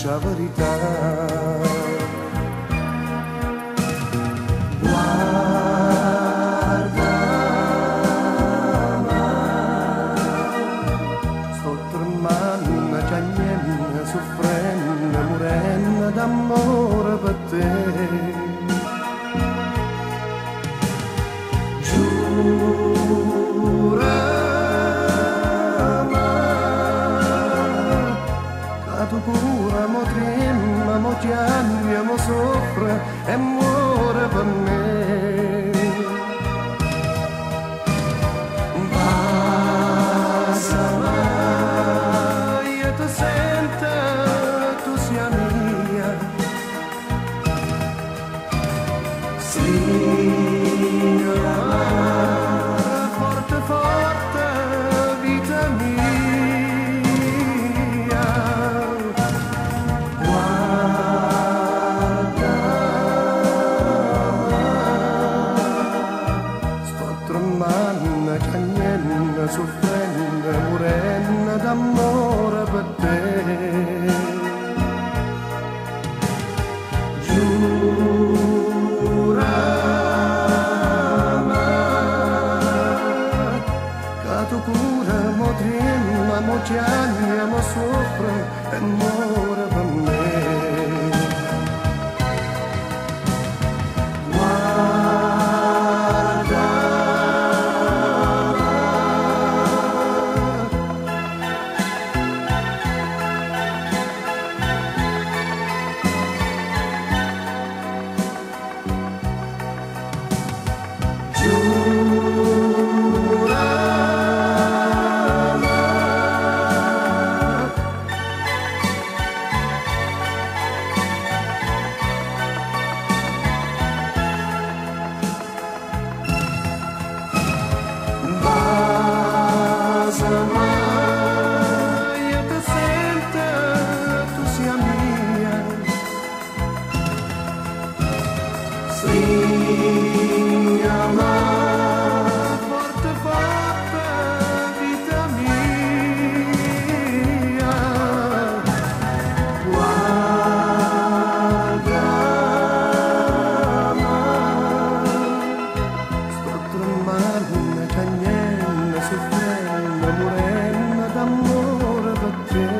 la verità. Guarda, sto tremando, cagnendo, soffrendo, morendo d'amore per te. Tu pure mo trema, mo piange, mo soffre e muore per me. Basta mai, io ti sento, tu sia mia. Stringa forte, forte, vita mia. Cagnendo, soffrendo, morendo d'amore per te. Giurami che tu cura mo trema, mo piange, mo soffre e muore per me. Io ti sento, tu sia mia. Stringami forte, forte, vita mia. Guardami, sto tremando, cagnendo, soffrendo, morendo d'amore per te.